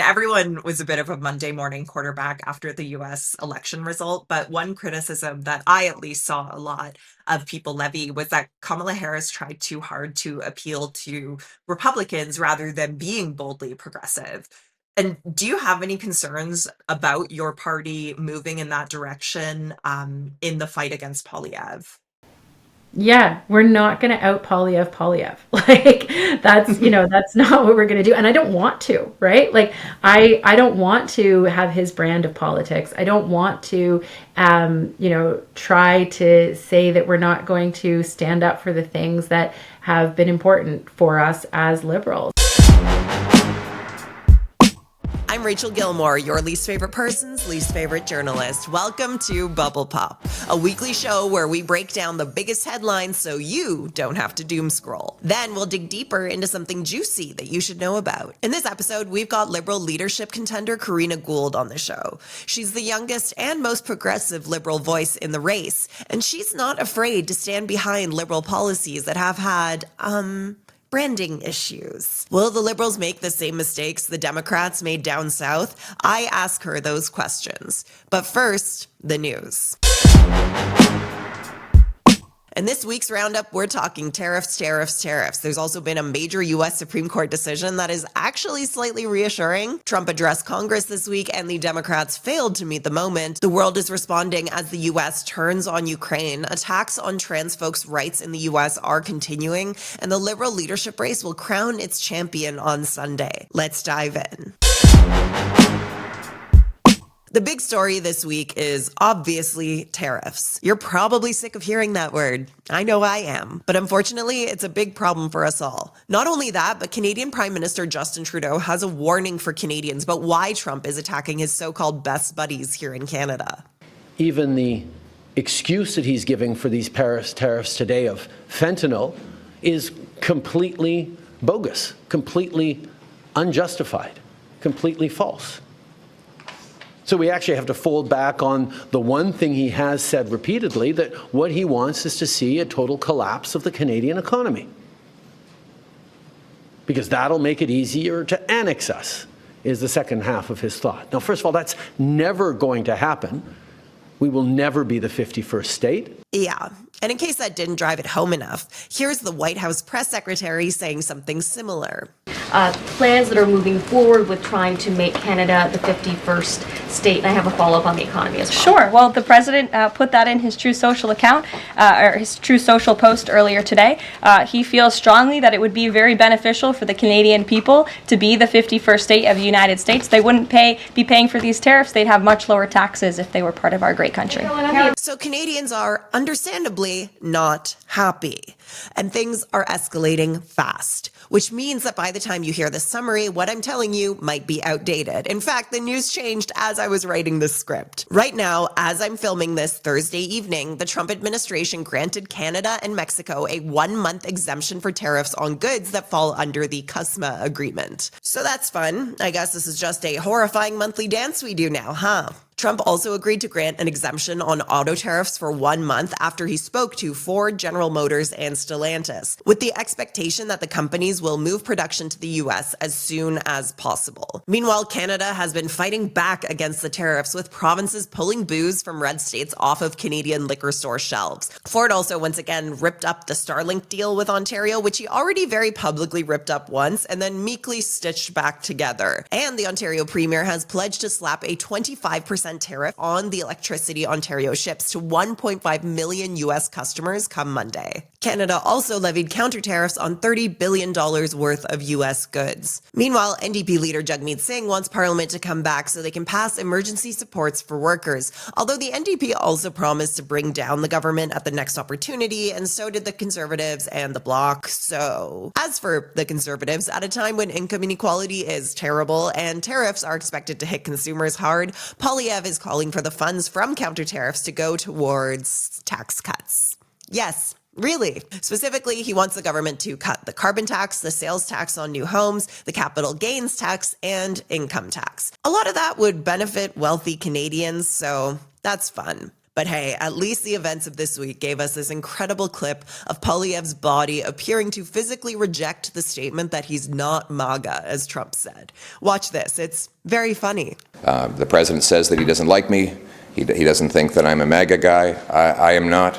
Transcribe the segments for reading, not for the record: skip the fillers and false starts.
Everyone was a bit of a Monday morning quarterback after the US election result, but one criticism that I at least saw a lot of people levy was that Kamala Harris tried too hard to appeal to Republicans rather than being boldly progressive. And do you have any concerns about your party moving in that direction in the fight against Poilievre? Yeah, we're not going to out Polyev. Like that's not what we're going to do. And I don't want to, right? Like I don't want to have his brand of politics. I don't want to, try to say that we're not going to stand up for the things that have been important for us as liberals. I'm Rachel Gilmore, your least favorite person's least favorite journalist. Welcome to Bubble Pop, a weekly show where we break down the biggest headlines so you don't have to doom scroll. Then we'll dig deeper into something juicy that you should know about. In this episode, we've got Liberal leadership contender Karina Gould on the show. She's the youngest and most progressive Liberal voice in the race, and she's not afraid to stand behind Liberal policies that have had, branding issues. Will the Liberals make the same mistakes the Democrats made down south? I ask her those questions. But first, the news. In this week's roundup, we're talking tariffs. There's also been a major U.S. Supreme Court decision that is actually slightly reassuring. Trump addressed Congress this week, and the Democrats failed to meet the moment. The world is responding as the U.S. turns on Ukraine. Attacks on trans folks' rights in the U.S. are continuing, and the Liberal leadership race will crown its champion on Sunday. Let's dive in. The big story this week is obviously tariffs. You're probably sick of hearing that word. I know I am. But unfortunately, it's a big problem for us all. Not only that, but Canadian Prime Minister Justin Trudeau has a warning for Canadians about why Trump is attacking his so-called best buddies here in Canada. Even the excuse that he's giving for these Paris tariffs today of fentanyl is completely bogus, completely unjustified, completely false. So we actually have to fold back on the one thing he has said repeatedly, that what he wants is to see a total collapse of the Canadian economy, because that'll make it easier to annex us, is the second half of his thought. Now, first of all, that's never going to happen. We will never be the 51st state. Yeah, and in case that didn't drive it home enough, here's the White House press secretary saying something similar. Plans that are moving forward with trying to make Canada the 51st state. And I have a follow-up on the economy as well. Sure. Well, the president put that in his True Social account, or his True Social post earlier today. He feels strongly that it would be very beneficial for the Canadian people to be the 51st state of the United States. They wouldn't be paying for these tariffs. They'd have much lower taxes if they were part of our great country. So Canadians are understandably not happy, and things are escalating fast, which means that by the time you hear the summary, what I'm telling you might be outdated. In fact, the news changed as I was writing this script. Right now, as I'm filming this Thursday evening, the Trump administration granted Canada and Mexico a 1-month exemption for tariffs on goods that fall under the CUSMA agreement. So that's fun. I guess this is just a horrifying monthly dance we do now, huh? Trump also agreed to grant an exemption on auto tariffs for 1 month after he spoke to Ford, General Motors, and Stellantis, with the expectation that the companies will move production to the U.S. as soon as possible. Meanwhile, Canada has been fighting back against the tariffs, with provinces pulling booze from red states off of Canadian liquor store shelves. Ford also once again ripped up the Starlink deal with Ontario, which he already very publicly ripped up once and then meekly stitched back together. And the Ontario Premier has pledged to slap a 25% tariff on the electricity Ontario ships to 1.5 million U.S. customers come Monday. Canada also levied counter tariffs on $30 billion worth of U.S. goods. Meanwhile, NDP leader Jagmeet Singh wants Parliament to come back so they can pass emergency supports for workers, although the NDP also promised to bring down the government at the next opportunity, and so did the Conservatives and the Bloc. So, as for the Conservatives, at a time when income inequality is terrible and tariffs are expected to hit consumers hard, Poilievre is calling for the funds from counter tariffs to go towards tax cuts. Yes, really. Specifically, he wants the government to cut the carbon tax, the sales tax on new homes, the capital gains tax, and income tax. A lot of that would benefit wealthy Canadians, so that's fun. But hey, at least the events of this week gave us this incredible clip of Poilievre's body appearing to physically reject the statement that he's not MAGA, as Trump said. Watch this. It's very funny. The president says that he doesn't like me. He doesn't think that I'm a MAGA guy. I am not.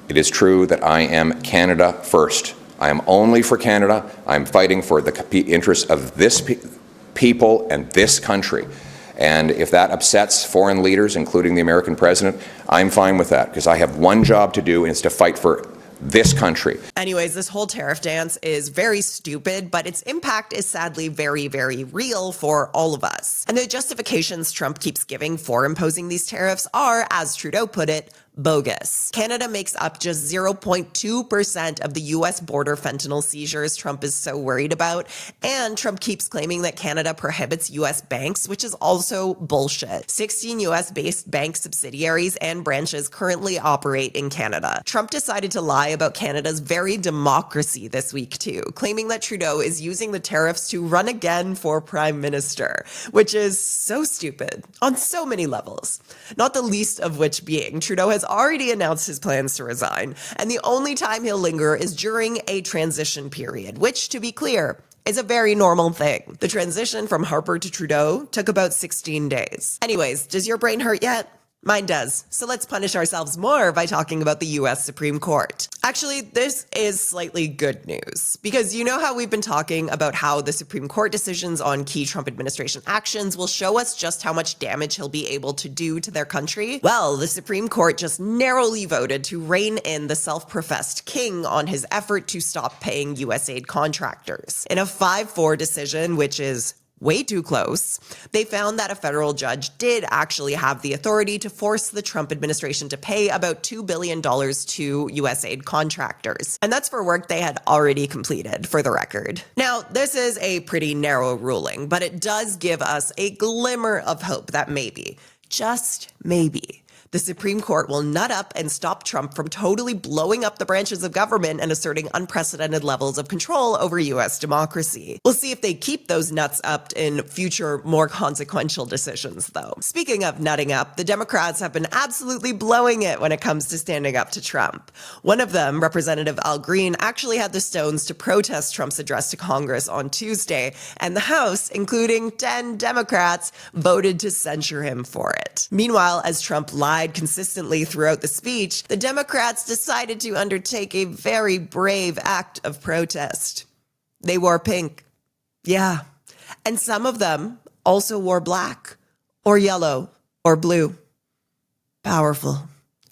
It is true that I am Canada first. I am only for Canada. I'm fighting for the interests of this people and this country. And if that upsets foreign leaders, including the American president, I'm fine with that, because I have one job to do, and it's to fight for this country. Anyways, this whole tariff dance is very stupid, but its impact is sadly very, very real for all of us. And the justifications Trump keeps giving for imposing these tariffs are, as Trudeau put it, bogus. Canada makes up just 0.2% of the US border fentanyl seizures Trump is so worried about, and Trump keeps claiming that Canada prohibits US banks, which is also bullshit. 16 US-based bank subsidiaries and branches currently operate in Canada. Trump decided to lie about Canada's very democracy this week too, claiming that Trudeau is using the tariffs to run again for prime minister, which is so stupid on so many levels. Not the least of which being Trudeau has already announced his plans to resign, and the only time he'll linger is during a transition period, which, to be clear, is a very normal thing. The transition from Harper to Trudeau took about 16 days. Anyways, does your brain hurt yet? Mine does. So let's punish ourselves more by talking about the US Supreme Court. Actually, this is slightly good news, because you know how we've been talking about how the Supreme Court decisions on key Trump administration actions will show us just how much damage he'll be able to do to their country? Well, the Supreme Court just narrowly voted to rein in the self-professed king on his effort to stop paying US aid contractors. In a 5-4 decision, which is way too close, they found that a federal judge did actually have the authority to force the Trump administration to pay about $2 billion to US aid contractors. And that's for work they had already completed, for the record. Now, this is a pretty narrow ruling, but it does give us a glimmer of hope that maybe, just maybe, the Supreme Court will nut up and stop Trump from totally blowing up the branches of government and asserting unprecedented levels of control over US democracy. We'll see if they keep those nuts up in future, more consequential decisions, though. Speaking of nutting up, the Democrats have been absolutely blowing it when it comes to standing up to Trump. One of them, Representative Al Green, actually had the stones to protest Trump's address to Congress on Tuesday, and the House, including 10 Democrats, voted to censure him for it. Meanwhile, as Trump lied consistently throughout the speech, the Democrats decided to undertake a very brave act of protest. They wore pink. Yeah. And some of them also wore black, or yellow, or blue. Powerful.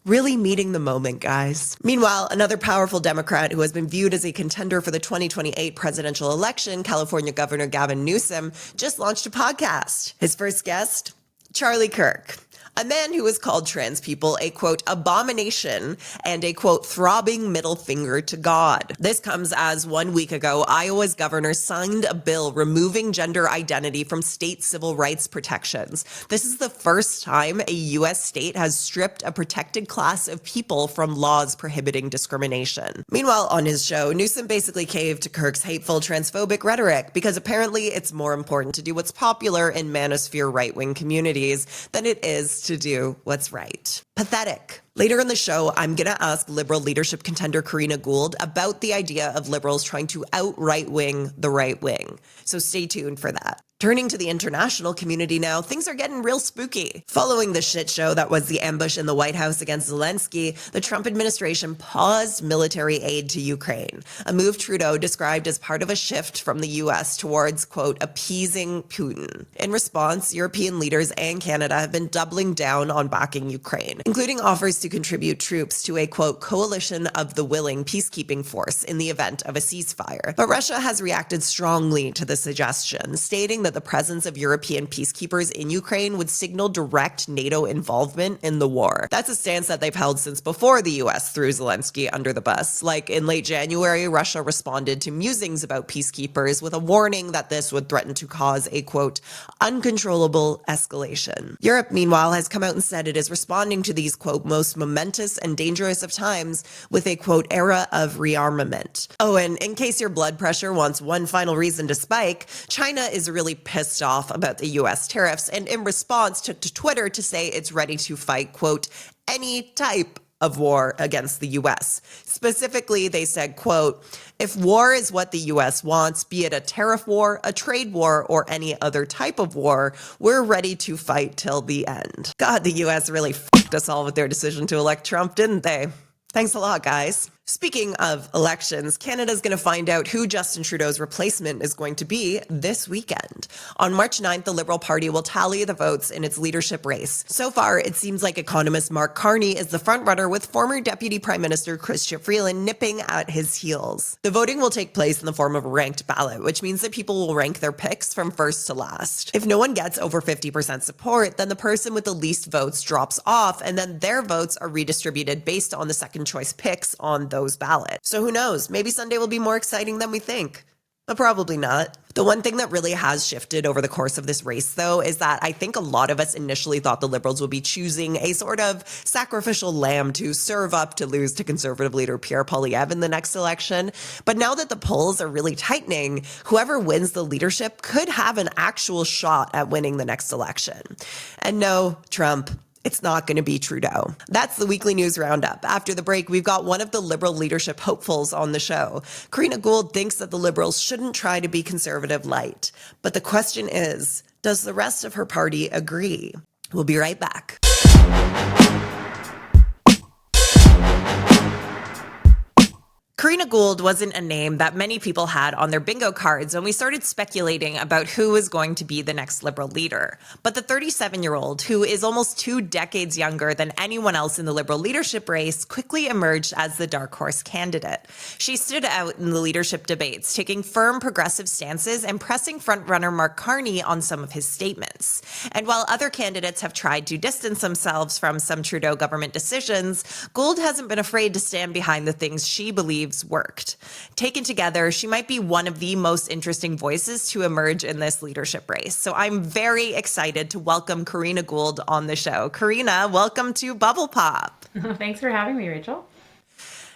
Really meeting the moment, guys. Meanwhile, another powerful Democrat who has been viewed as a contender for the 2028 presidential election, California Governor Gavin Newsom, just launched a podcast. His first guest, Charlie Kirk. A man who has called trans people a, quote, abomination and a, quote, throbbing middle finger to God. This comes as 1 week ago, Iowa's governor signed a bill removing gender identity from state civil rights protections. This is the first time a U.S. state has stripped a protected class of people from laws prohibiting discrimination. Meanwhile, on his show, Newsom basically caved to Kirk's hateful transphobic rhetoric because apparently it's more important to do what's popular in manosphere right-wing communities than it is to do what's right. Pathetic. Later in the show, I'm going to ask Liberal leadership contender Karina Gould about the idea of Liberals trying to out-right-wing the right wing. So stay tuned for that. Turning to the international community now, things are getting real spooky. Following the shit show that was the ambush in the White House against Zelensky, the Trump administration paused military aid to Ukraine, a move Trudeau described as part of a shift from the U.S. towards, quote, appeasing Putin. In response, European leaders and Canada have been doubling down on backing Ukraine, including offers to contribute troops to a, quote, coalition of the willing peacekeeping force in the event of a ceasefire. But Russia has reacted strongly to the suggestion, stating that the presence of European peacekeepers in Ukraine would signal direct NATO involvement in the war. That's a stance that they've held since before the US threw Zelensky under the bus. Like in late January, Russia responded to musings about peacekeepers with a warning that this would threaten to cause a, quote, uncontrollable escalation. Europe, meanwhile, has come out and said it is responding to these, quote, most momentous and dangerous of times with a, quote, era of rearmament. Oh, and in case your blood pressure wants one final reason to spike, China is really pissed off about the US tariffs, and in response took to Twitter to say it's ready to fight, quote, any type of war against the US. Specifically, they said, quote, if war is what the US wants, be it a tariff war, a trade war, or any other type of war, we're ready to fight till the end. God, the US really fucked us all with their decision to elect Trump, didn't they? Thanks a lot, guys. Speaking of elections, Canada's going to find out who Justin Trudeau's replacement is going to be this weekend. On March 9th, the Liberal Party will tally the votes in its leadership race. So far, it seems like economist Mark Carney is the frontrunner, with former Deputy Prime Minister Chrystia Freeland nipping at his heels. The voting will take place in the form of a ranked ballot, which means that people will rank their picks from first to last. If no one gets over 50% support, then the person with the least votes drops off, and then their votes are redistributed based on the second choice picks on those ballots. So who knows? Maybe Sunday will be more exciting than we think. But probably not. The one thing that really has shifted over the course of this race, though, is that I think a lot of us initially thought the Liberals would be choosing a sort of sacrificial lamb to serve up to lose to Conservative leader Pierre Poilievre in the next election. But now that the polls are really tightening, whoever wins the leadership could have an actual shot at winning the next election. And no, Trump, it's not going to be Trudeau. That's the weekly news roundup. After the break, we've got one of the Liberal leadership hopefuls on the show. Karina Gould thinks that the Liberals shouldn't try to be conservative-lite. But the question is, does the rest of her party agree? We'll be right back. Karina Gould wasn't a name that many people had on their bingo cards when we started speculating about who was going to be the next Liberal leader. But the 37-year-old, who is almost 2 decades younger than anyone else in the Liberal leadership race, quickly emerged as the dark horse candidate. She stood out in the leadership debates, taking firm progressive stances and pressing frontrunner Mark Carney on some of his statements. And while other candidates have tried to distance themselves from some Trudeau government decisions, Gould hasn't been afraid to stand behind the things she believes worked. Taken together, she might be one of the most interesting voices to emerge in this leadership race. So I'm very excited to welcome Karina Gould on the show. Karina, welcome to Bubble Pop. Thanks for having me, Rachel.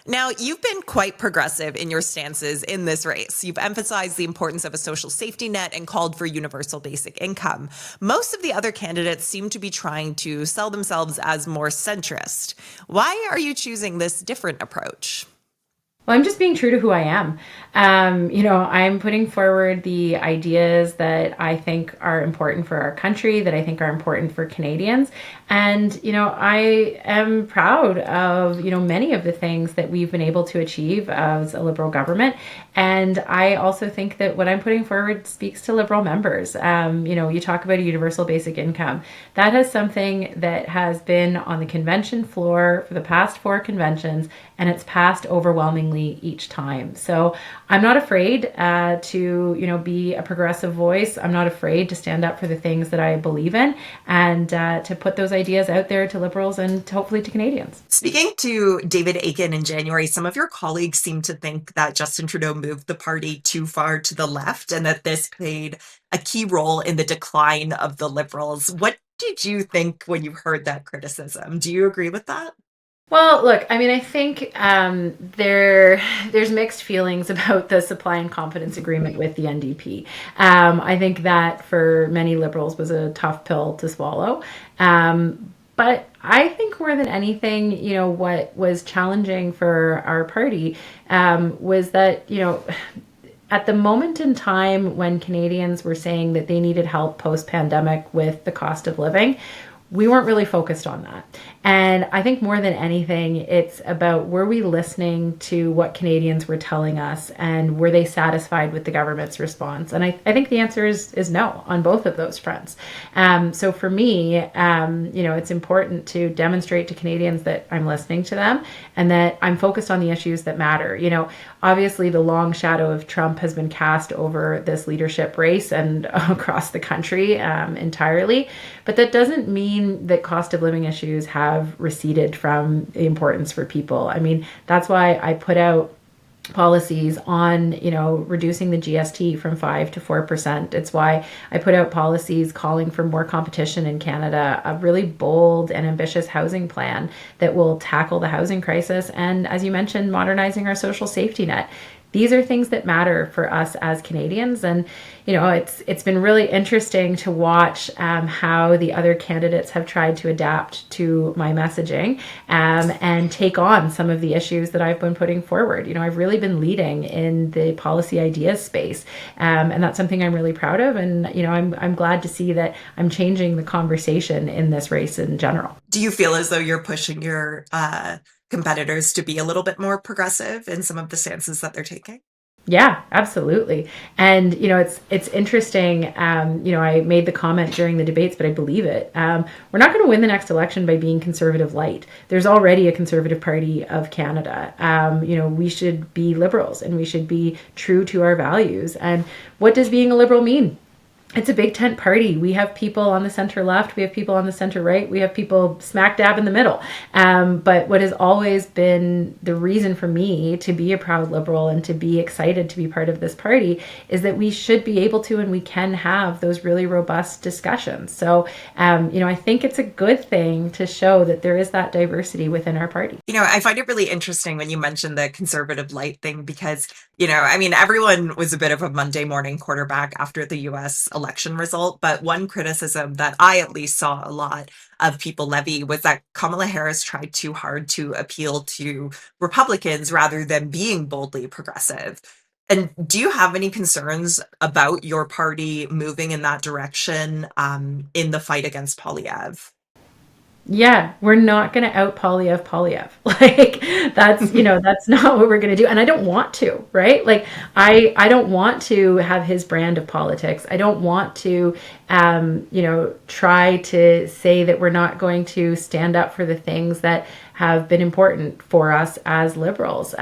Now, you've been quite progressive in your stances in this race. You've emphasized the importance of a social safety net and called for universal basic income. Most of the other candidates seem to be trying to sell themselves as more centrist. Why are you choosing this different approach? Well, I'm just being true to who I am. I'm putting forward the ideas that I think are important for our country, that I think are important for Canadians. And, I am proud of, many of the things that we've been able to achieve as a Liberal government. And I also think that what I'm putting forward speaks to Liberal members. You talk about a universal basic income. That is something that has been on the convention floor for the past 4 conventions, and it's passed overwhelmingly each time. So I'm not afraid to, be a progressive voice. I'm not afraid to stand up for the things that I believe in and to put those ideas out there to Liberals and hopefully to Canadians. Speaking to David Akin in January, some of your colleagues seem to think that Justin Trudeau moved the party too far to the left and that this played a key role in the decline of the Liberals. What did you think when you heard that criticism? Do you agree with that? Well, look, I think there's mixed feelings about the supply and confidence agreement with the NDP. I think that for many Liberals was a tough pill to swallow. But I think more than anything, what was challenging for our party was that, at the moment in time when Canadians were saying that they needed help post-pandemic with the cost of living, we weren't really focused on that. And I think more than anything, it's about, were we listening to what Canadians were telling us, and were they satisfied with the government's response? And I think the answer is no on both of those fronts. So for me, it's important to demonstrate to Canadians that I'm listening to them and that I'm focused on the issues that matter. Obviously the long shadow of Trump has been cast over this leadership race and across the country entirely, but that doesn't mean that cost of living issues have receded from the importance for people. That's why I put out policies on, reducing the GST from 5% to 4%. It's why I put out policies calling for more competition in Canada, a really bold and ambitious housing plan that will tackle the housing crisis. And as you mentioned, modernizing our social safety net. these are things that matter for us as Canadians. And, it's been really interesting to watch how the other candidates have tried to adapt to my messaging and take on some of the issues that I've been putting forward. I've really been leading in the policy ideas space, and that's something I'm really proud of. And, I'm glad to see that I'm changing the conversation in this race in general. Do you feel as though you're pushing your competitors to be a little bit more progressive in some of the stances that they're taking? Yeah, absolutely. And, it's interesting. I made the comment during the debates, but I believe it. We're not going to win the next election by being conservative-lite. There's already a Conservative Party of Canada. We should be liberals and we should be true to our values. And what does being a liberal mean? It's a big tent party. We have people on the center left. We have people on the center right. We have people smack dab in the middle. But what has always been the reason for me to be a proud liberal and to be excited to be part of this party is that we should be able to and we can have those really robust discussions. So, I think it's a good thing to show that there is that diversity within our party. I find it really interesting when you mentioned the conservative-lite thing because, everyone was a bit of a Monday morning quarterback after the U.S. election result. But one criticism that I at least saw a lot of people levy was that Kamala Harris tried too hard to appeal to Republicans rather than being boldly progressive. And do you have any concerns about your party moving in that direction in the fight against Poilievre? Yeah, we're not going to out-Poilievre. That's not what we're going to do. And I don't want to, right? I don't want to have his brand of politics. I don't want to, try to say that we're not going to stand up for the things that have been important for us as liberals.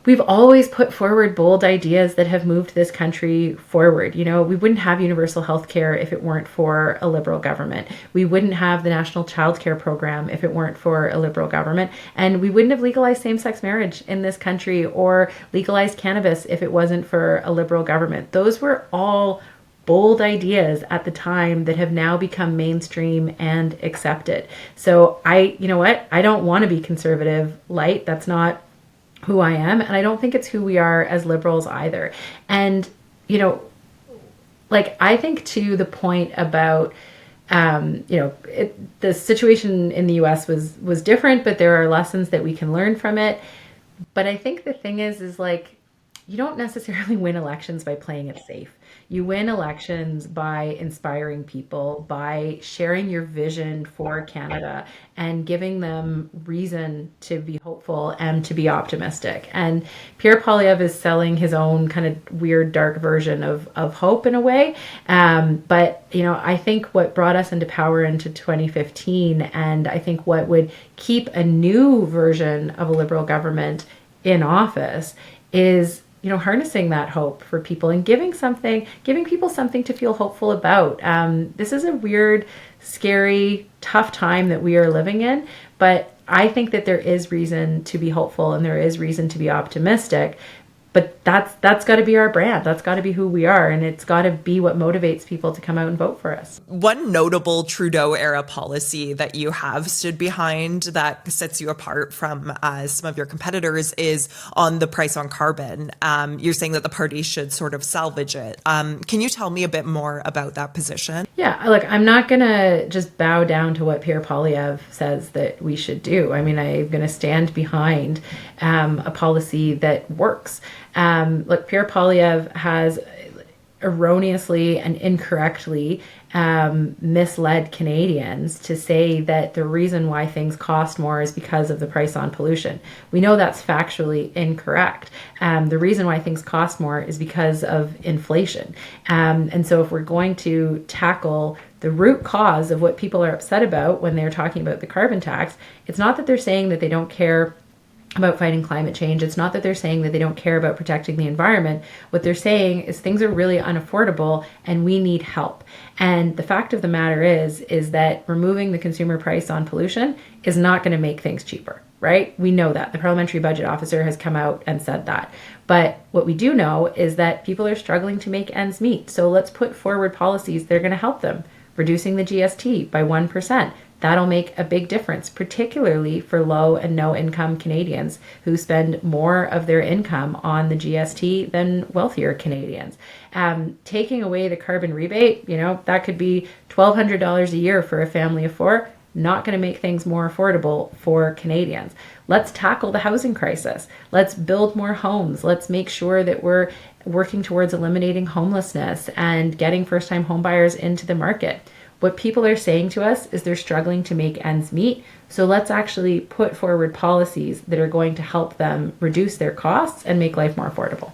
We've always put forward bold ideas that have moved this country forward. We wouldn't have universal health care if it weren't for a liberal government. We wouldn't have the National Child Care Program if it weren't for a liberal government. And we wouldn't have legalized same-sex marriage in this country or legalized cannabis if it wasn't for a liberal government. Those were all bold ideas at the time that have now become mainstream and accepted. So I don't want to be conservative-lite. That's not who I am. And I don't think it's who we are as liberals either. And, I think to the point about, the situation in the US was different, but there are lessons that we can learn from it. But I think the thing is you don't necessarily win elections by playing it safe. You win elections by inspiring people, by sharing your vision for Canada and giving them reason to be hopeful and to be optimistic. And Pierre Poilievre is selling his own kind of weird, dark version of hope in a way. But, I think what brought us into power into 2015, and I think what would keep a new version of a liberal government in office is harnessing that hope for people and giving people something to feel hopeful about. This is a weird, scary, tough time that we are living in, but I think that there is reason to be hopeful and there is reason to be optimistic. But that's got to be our brand. That's got to be who we are. And it's got to be what motivates people to come out and vote for us. One notable Trudeau-era policy that you have stood behind that sets you apart from some of your competitors is on the price on carbon. You're saying that the party should sort of salvage it. Can you tell me a bit more about that position? Yeah, look, I'm not going to just bow down to what Pierre Poilievre says that we should do. I mean, I'm going to stand behind a policy that works. Look, Pierre Poilievre has erroneously and incorrectly misled Canadians to say that the reason why things cost more is because of the price on pollution. We know that's factually incorrect. The reason why things cost more is because of inflation. And so if we're going to tackle the root cause of what people are upset about when they're talking about the carbon tax, it's not that they're saying that they don't care about fighting climate change. It's not that they're saying that they don't care about protecting the environment. What they're saying is things are really unaffordable and we need help. And the fact of the matter is that removing the consumer price on pollution is not going to make things cheaper, right? We know that. The Parliamentary Budget Officer has come out and said that. But what we do know is that people are struggling to make ends meet. So let's put forward policies that are going to help them. Reducing the GST by 1%, that'll make a big difference, particularly for low and no income Canadians who spend more of their income on the GST than wealthier Canadians. Taking away the carbon rebate, that could be $1,200 a year for a family of four, not going to make things more affordable for Canadians. Let's tackle the housing crisis. Let's build more homes. Let's make sure that we're working towards eliminating homelessness and getting first-time homebuyers into the market. What people are saying to us is they're struggling to make ends meet. So let's actually put forward policies that are going to help them reduce their costs and make life more affordable.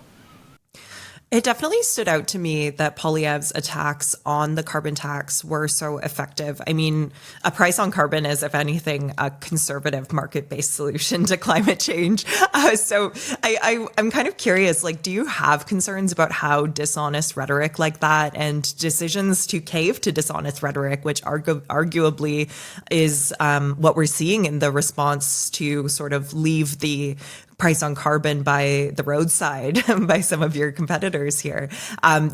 It definitely stood out to me that Poilievre's attacks on the carbon tax were so effective. I mean, a price on carbon is, if anything, a conservative market-based solution to climate change. So I'm kind of curious, do you have concerns about how dishonest rhetoric like that and decisions to cave to dishonest rhetoric, which arguably is what we're seeing in the response to sort of leave the price on carbon by the roadside by some of your competitors here.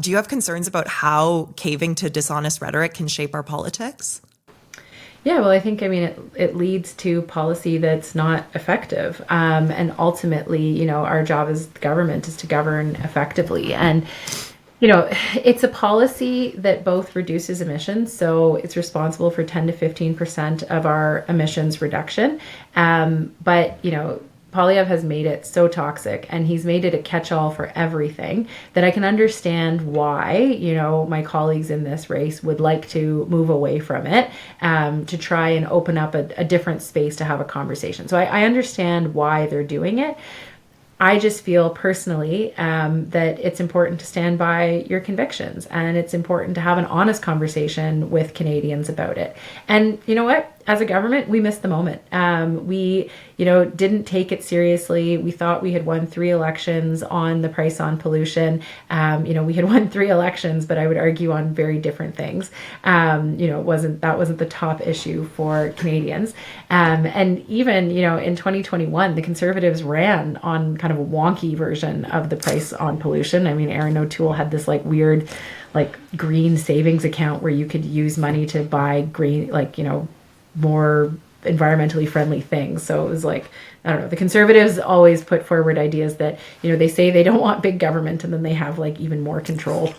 Do you have concerns about how caving to dishonest rhetoric can shape our politics? Yeah, well, I think, it leads to policy that's not effective. And ultimately, our job as the government is to govern effectively. And, it's a policy that both reduces emissions. So it's responsible for 10 to 15% of our emissions reduction. But, Poilievre has made it so toxic, and he's made it a catch-all for everything, that I can understand why, my colleagues in this race would like to move away from it, to try and open up a different space to have a conversation. So I understand why they're doing it. I just feel personally that it's important to stand by your convictions, and it's important to have an honest conversation with Canadians about it. And you know what? As a government, we missed the moment. We, didn't take it seriously. We thought we had won 3 elections on the price on pollution. We had won 3 elections, but I would argue on very different things. That wasn't the top issue for Canadians. And even, in 2021, the Conservatives ran on kind of a wonky version of the price on pollution. Erin O'Toole had this weird, green savings account where you could use money to buy green, more environmentally friendly things. So it was I don't know, the Conservatives always put forward ideas that, they say they don't want big government, and then they have even more control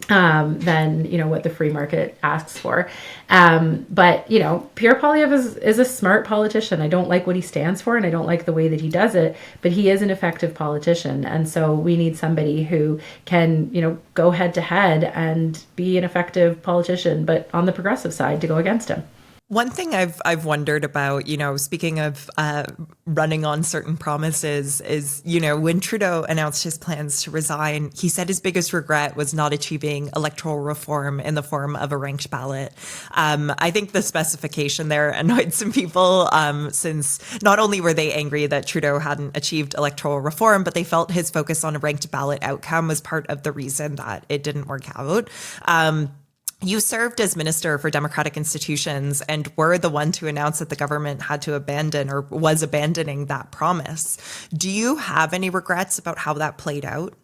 than, what the free market asks for. But, Pierre Poilievre is a smart politician. I don't like what he stands for, and I don't like the way that he does it, but he is an effective politician. And so we need somebody who can, go head to head and be an effective politician, but on the progressive side to go against him. One thing I've wondered about, speaking of running on certain promises is, when Trudeau announced his plans to resign, he said his biggest regret was not achieving electoral reform in the form of a ranked ballot. I think the specification there annoyed some people, since not only were they angry that Trudeau hadn't achieved electoral reform, but they felt his focus on a ranked ballot outcome was part of the reason that it didn't work out. You served as Minister for Democratic Institutions and were the one to announce that the government had to abandon or was abandoning that promise. Do you have any regrets about how that played out?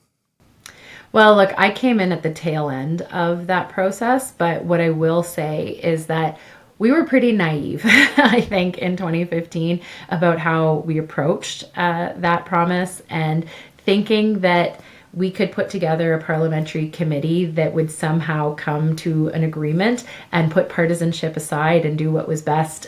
Well, look, I came in at the tail end of that process, but what I will say is that we were pretty naive, I think, in 2015 about how we approached that promise, and thinking that we could put together a parliamentary committee that would somehow come to an agreement and put partisanship aside and do what was best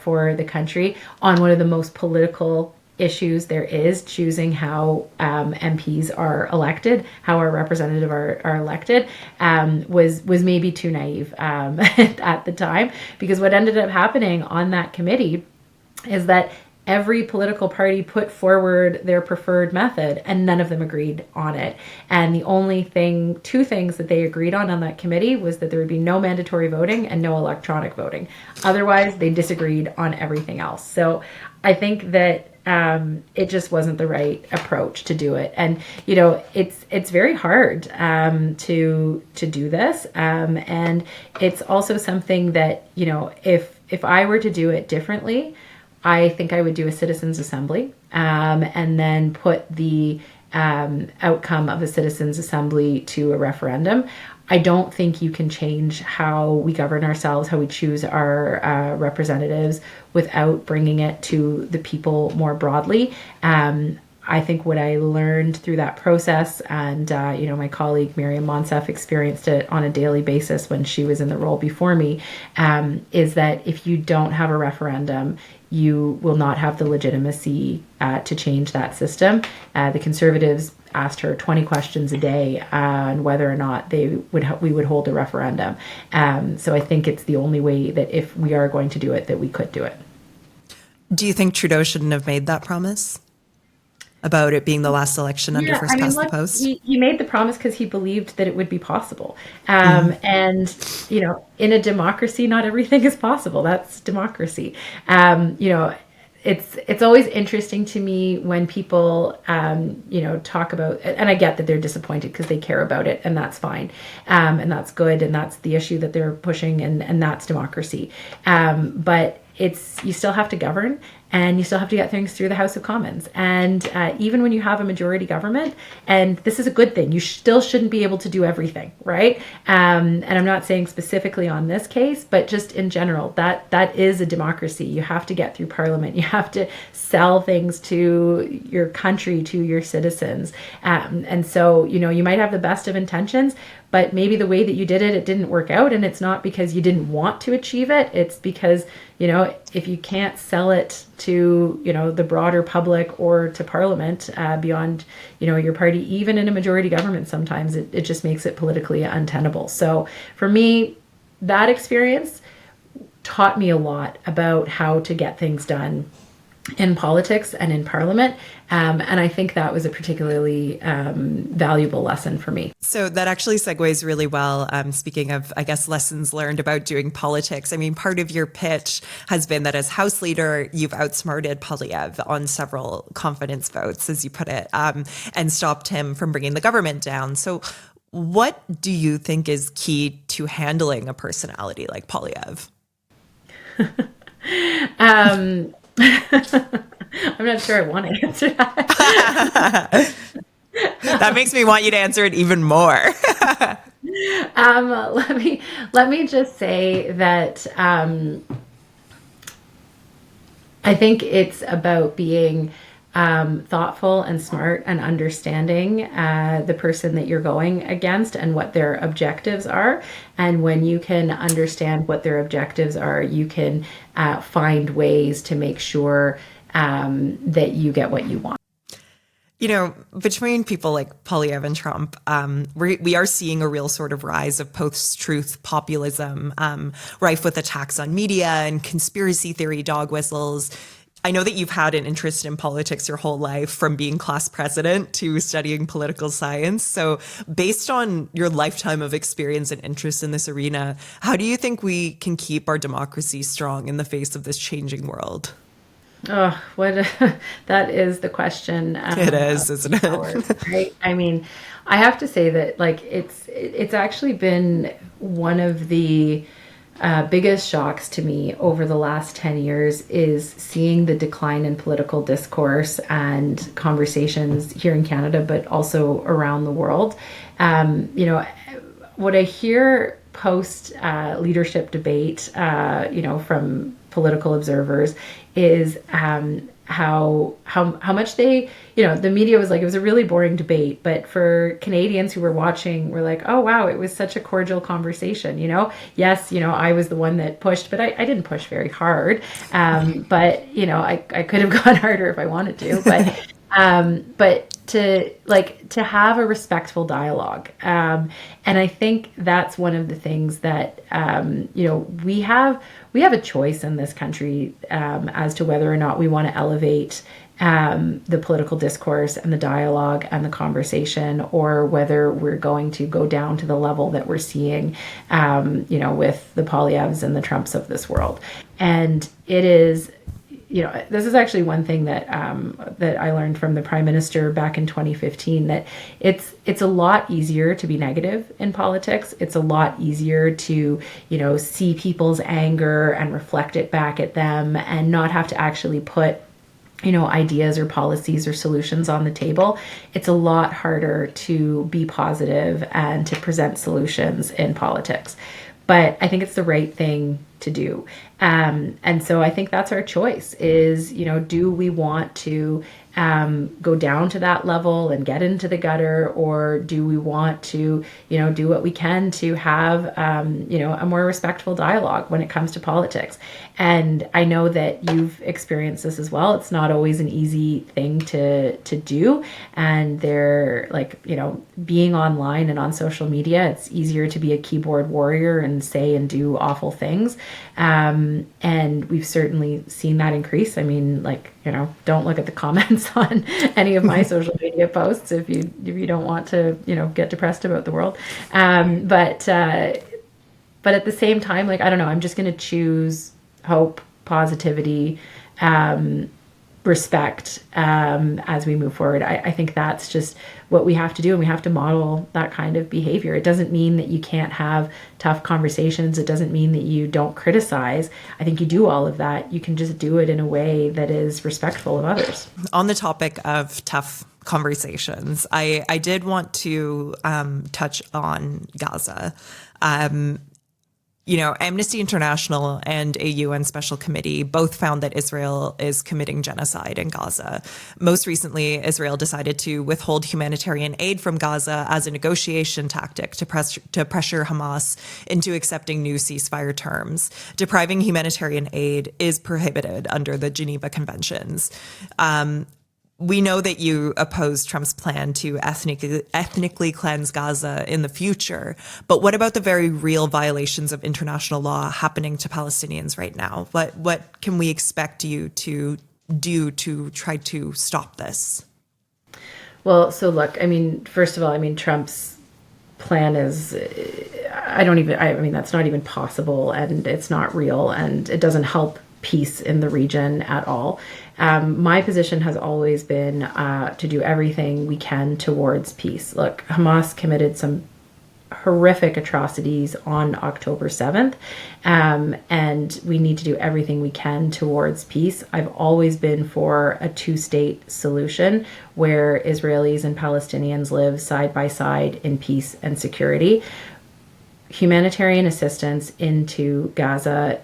for the country on one of the most political issues there is, choosing how MPs are elected, how our representatives are elected, was maybe too naive at the time. Because what ended up happening on that committee is that every political party put forward their preferred method, and none of them agreed on it. And the only two things that they agreed on that committee was that there would be no mandatory voting and no electronic voting. Otherwise, they disagreed on everything else. So I think that it just wasn't the right approach to do it. And, it's very hard to do this. And it's also something that, if I were to do it differently, I think I would do a citizens' assembly, and then put the outcome of a citizens' assembly to a referendum. I don't think you can change how we govern ourselves, how we choose our representatives without bringing it to the people more broadly. I think what I learned through that process, and my colleague Miriam Monsef experienced it on a daily basis when she was in the role before me, is that if you don't have a referendum, you will not have the legitimacy to change that system. The Conservatives asked her 20 questions a day on whether or not we would hold a referendum. So I think it's the only way that if we are going to do it, that we could do it. Do you think Trudeau shouldn't have made that promise about it being the last election under first past the post? He made the promise because he believed that it would be possible. And, in a democracy, not everything is possible. That's democracy. It's always interesting to me when people, talk about, and I get that they're disappointed because they care about it, and that's fine. And that's good. And that's the issue that they're pushing, and that's democracy. But you still have to govern, and you still have to get things through the House of Commons. And even when you have a majority government, and this is a good thing, you still shouldn't be able to do everything, right? And I'm not saying specifically on this case, but just in general, that is a democracy. You have to get through Parliament. You have to sell things to your country, to your citizens. And so, you might have the best of intentions, but maybe the way that you did it, it didn't work out. And it's not because you didn't want to achieve it. It's because, if you can't sell it to, the broader public or to Parliament beyond, your party, even in a majority government, sometimes it just makes it politically untenable. So for me, that experience taught me a lot about how to get things done in politics and in Parliament. And I think that was a particularly valuable lesson for me. So that actually segues really well. Speaking of, I guess, lessons learned about doing politics. I mean, part of your pitch has been that as House Leader, you've outsmarted Poilievre on several confidence votes, as you put it, and stopped him from bringing the government down. So what do you think is key to handling a personality like Poilievre? I'm not sure I want to answer that. That makes me want you to answer it even more. Let me just say that I think it's about being thoughtful and smart and understanding the person that you're going against and what their objectives are. And when you can understand what their objectives are, you can find ways to make sure that you get what you want. Between people like Poilievre and Trump, we are seeing a real sort of rise of post-truth populism, rife with attacks on media and conspiracy theory dog whistles. I know that you've had an interest in politics your whole life, from being class president to studying political science. So based on your lifetime of experience and interest in this arena, how do you think we can keep our democracy strong in the face of this changing world? Oh, that is the question. It is, isn't it? Right? I mean, I have to say that it's actually been one of the biggest shocks to me over the last 10 years is seeing the decline in political discourse and conversations here in Canada, but also around the world. What I hear post leadership debate, from political observers is how much they, the media was like, it was a really boring debate, but for Canadians who were watching, were like, oh wow, it was such a cordial conversation. Yes, I was the one that pushed, but I didn't push very hard. But I could have gone harder if I wanted to, but to have a respectful dialogue. And I think that's one of the things that, we have a choice in this country as to whether or not we want to elevate the political discourse and the dialogue and the conversation, or whether we're going to go down to the level that we're seeing, with the Poilievres and the Trumps of this world. And it is, this is actually one thing that I learned from the Prime Minister back in 2015, that it's a lot easier to be negative in politics. It's a lot easier to, see people's anger and reflect it back at them, and not have to actually put ideas or policies or solutions on the table, it's a lot harder to be positive and to present solutions in politics. But I think it's the right thing to do. And so I think that's our choice is, do we want to go down to that level and get into the gutter, or do we want to, do what we can to have, a more respectful dialogue when it comes to politics? And I know that you've experienced this as well. It's not always an easy thing to do. And they're being online and on social media, it's easier to be a keyboard warrior and say and do awful things. And we've certainly seen that increase. I mean, don't look at the comments on any of my social media posts if you don't want to, get depressed about the world. But at the same time, I don't know, I'm just going to choose hope, positivity, respect as we move forward. I think that's just what we have to do, and we have to model that kind of behavior. It doesn't mean that you can't have tough conversations. It doesn't mean that you don't criticize. I think you do all of that. You can just do it in a way that is respectful of others. On the topic of tough conversations, I did want to touch on Gaza. Amnesty International and a UN special committee both found that Israel is committing genocide in Gaza. Most recently, Israel decided to withhold humanitarian aid from Gaza as a negotiation tactic to pressure Hamas into accepting new ceasefire terms. Depriving humanitarian aid is prohibited under the Geneva Conventions. We know that you oppose Trump's plan to ethnically cleanse Gaza in the future, but what about the very real violations of international law happening to Palestinians right now? What can we expect you to do to try to stop this? Well, so look, first of all, Trump's plan is, that's not even possible, and it's not real, and it doesn't help peace in the region at all. My position has always been to do everything we can towards peace. Look, Hamas committed some horrific atrocities on October 7th, and we need to do everything we can towards peace. I've always been for a two-state solution where Israelis and Palestinians live side by side in peace and security. Humanitarian assistance into Gaza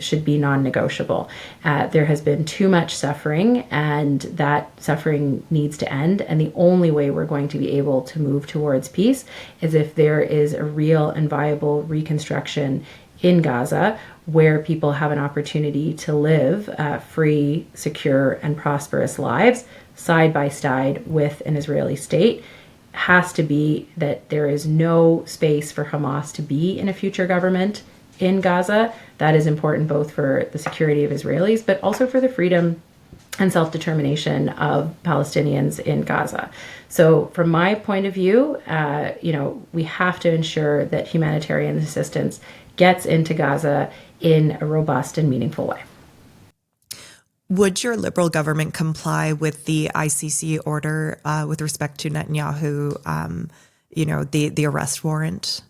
should be non-negotiable. There has been too much suffering, and that suffering needs to end. And the only way we're going to be able to move towards peace is if there is a real and viable reconstruction in Gaza, where people have an opportunity to live free, secure, and prosperous lives side by side with an Israeli state. Has to be that there is no space for Hamas to be in a future government in Gaza. That is important both for the security of Israelis, but also for the freedom and self-determination of Palestinians in Gaza. So from my point of view, we have to ensure that humanitarian assistance gets into Gaza in a robust and meaningful way. Would your Liberal government comply with the ICC order with respect to Netanyahu, the arrest warrant?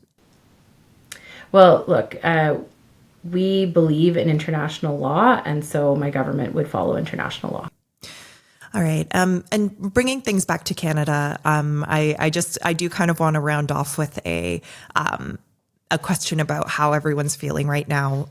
Well, look, we believe in international law, and so my government would follow international law. All right. And bringing things back to Canada, I do kind of want to round off with a question about how everyone's feeling right now.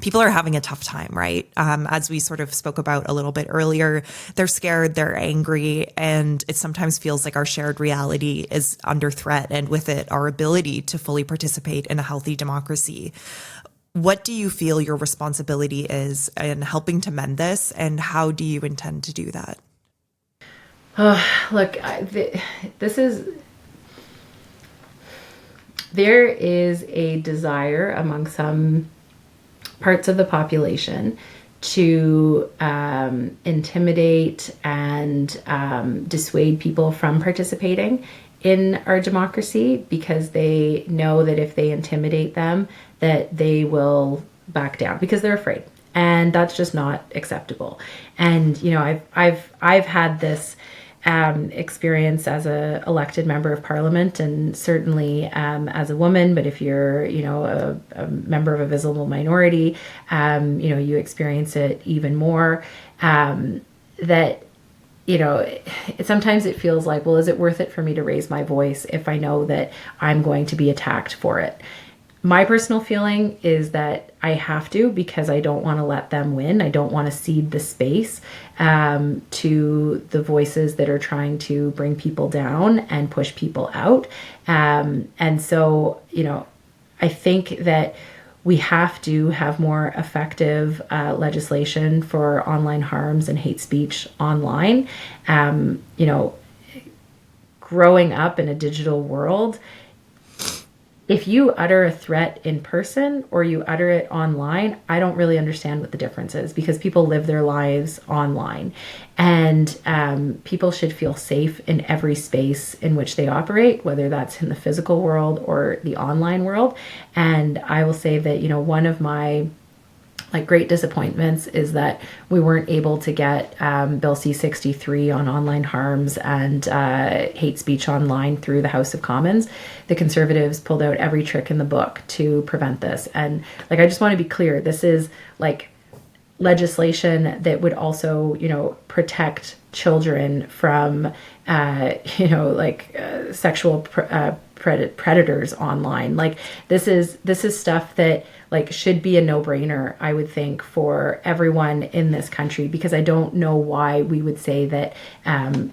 People are having a tough time, right? As we sort of spoke about a little bit earlier, they're scared, they're angry, and it sometimes feels like our shared reality is under threat, and with it, our ability to fully participate in a healthy democracy. What do you feel your responsibility is in helping to mend this, and how do you intend to do that? Look, there is a desire among some parts of the population to intimidate and dissuade people from participating in our democracy, because they know that if they intimidate them, that they will back down because they're afraid, and that's just not acceptable. And I've had this experience as a elected member of parliament, and certainly as a woman, but if you're a member of a visible minority, you experience it even more. that, sometimes it feels like, well, is it worth it for me to raise my voice if I know that I'm going to be attacked for it? My personal feeling is that I have to, because I don't want to let them win. I don't want to cede the space to the voices that are trying to bring people down and push people out. And so, I think that we have to have more effective legislation for online harms and hate speech online. Growing up in a digital world, if you utter a threat in person or you utter it online, I don't really understand what the difference is, because people live their lives online, and people should feel safe in every space in which they operate, whether that's in the physical world or the online world. And I will say that, one of my great disappointments is that we weren't able to get Bill C-63 on online harms and hate speech online through the House of Commons. The Conservatives pulled out every trick in the book to prevent this. And I just want to be clear, this is legislation that would also, protect children from, sexual predators online. This is stuff that should be a no-brainer, I would think, for everyone in this country, because I don't know why we would say that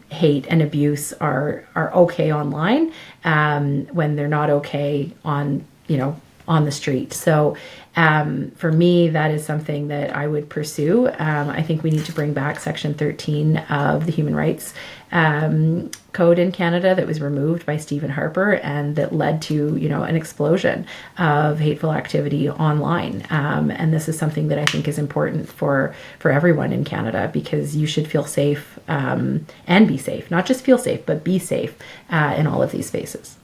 hate and abuse are okay online when they're not okay on the street. So for me, that is something that I would pursue. I think we need to bring back Section 13 of the Human Rights Code in Canada that was removed by Stephen Harper, and that led to, an explosion of hateful activity online. And this is something that I think is important for everyone in Canada, because you should feel safe and be safe, not just feel safe, but be safe in all of these spaces.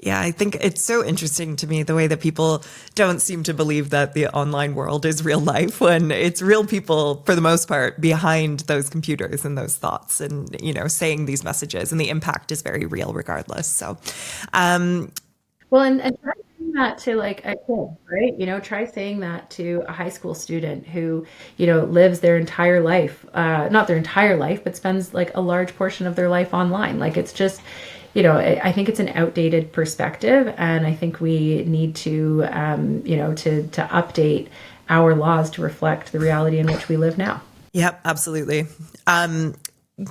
Yeah, I think it's so interesting to me the way that people don't seem to believe that the online world is real life, when it's real people, for the most part, behind those computers and those thoughts and, saying these messages, and the impact is very real regardless. So, well, and try saying that to a kid, right? Try saying that to a high school student who, lives their entire life, not their entire life, but spends a large portion of their life online. It's just, I think it's an outdated perspective, and I think we need to, to update our laws to reflect the reality in which we live now. Yep, absolutely.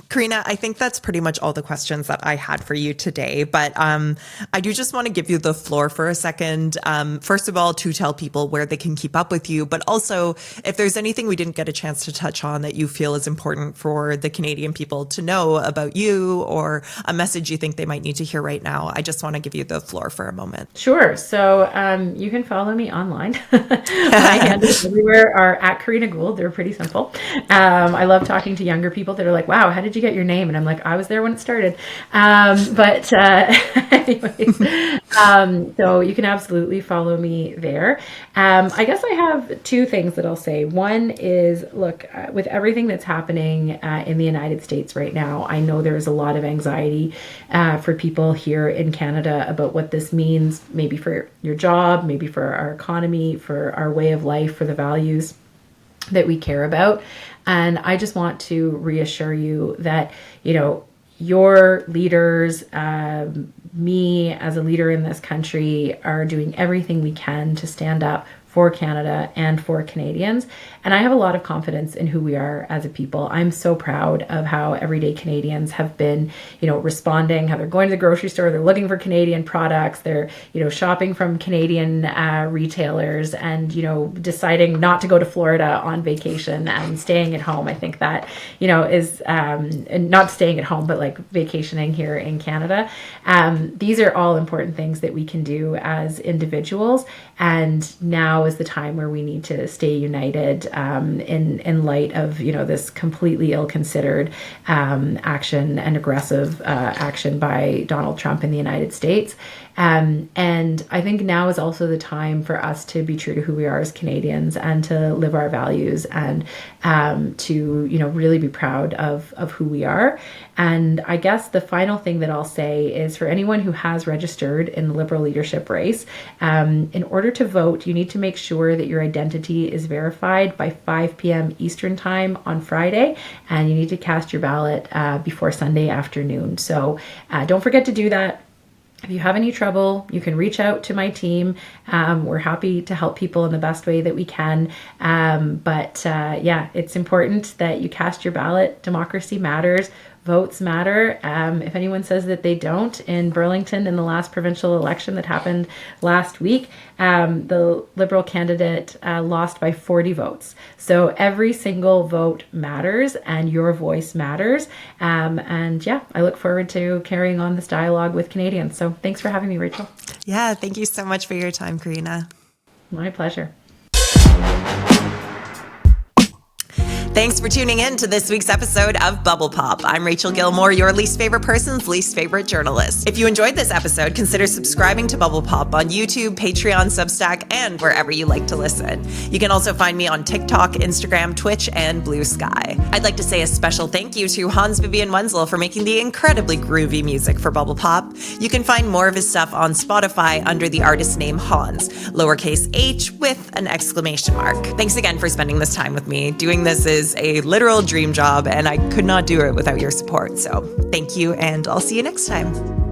Karina, I think that's pretty much all the questions that I had for you today, but I do just want to give you the floor for a second. First of all, to tell people where they can keep up with you, but also if there's anything we didn't get a chance to touch on that you feel is important for the Canadian people to know about you, or a message you think they might need to hear right now, I just want to give you the floor for a moment. Sure. So you can follow me online. My handles everywhere are at Karina Gould. They're pretty simple. I love talking to younger people that are like, wow, how did you get your name? And I'm like, I was there when it started. Anyways, so you can absolutely follow me there. I guess I have two things that I'll say. One is, look, with everything that's happening in the United States right now, I know there's a lot of anxiety for people here in Canada about what this means, maybe for your job, maybe for our economy, for our way of life, for the values that we care about. And I just want to reassure you that, your leaders, me as a leader in this country, are doing everything we can to stand up for Canada and for Canadians. And I have a lot of confidence in who we are as a people. I'm so proud of how everyday Canadians have been, responding, how they're going to the grocery store, they're looking for Canadian products, they're, shopping from Canadian retailers, and, deciding not to go to Florida on vacation and staying at home. I think that, is not staying at home, but vacationing here in Canada. These are all important things that we can do as individuals. And now is the time where we need to stay united in light of this completely ill-considered action and aggressive action by Donald Trump in the United States. And I think now is also the time for us to be true to who we are as Canadians and to live our values and to, really be proud of who we are. And I guess the final thing that I'll say is for anyone who has registered in the Liberal leadership race, in order to vote, you need to make sure that your identity is verified by 5 p.m. Eastern time on Friday, and you need to cast your ballot before Sunday afternoon. So don't forget to do that. If you have any trouble, you can reach out to my team. We're happy to help people in the best way that we can. But it's important that you cast your ballot. Democracy matters. Votes matter. If anyone says that they don't, in Burlington in the last provincial election that happened last week, the Liberal candidate lost by 40 votes. So every single vote matters and your voice matters. I look forward to carrying on this dialogue with Canadians. So thanks for having me, Rachel. Yeah, thank you so much for your time, Karina. My pleasure. Thanks for tuning in to this week's episode of Bubble Pop. I'm Rachel Gilmore, your least favorite person's least favorite journalist. If you enjoyed this episode, consider subscribing to Bubble Pop on YouTube, Patreon, Substack, and wherever you like to listen. You can also find me on TikTok, Instagram, Twitch, and Blue Sky. I'd like to say a special thank you to Hans Vivian Wenzel for making the incredibly groovy music for Bubble Pop. You can find more of his stuff on Spotify under the artist name Hans, lowercase h with an exclamation mark. Thanks again for spending this time with me. Doing this is a literal dream job, and I could not do it without your support. So thank you, and I'll see you next time.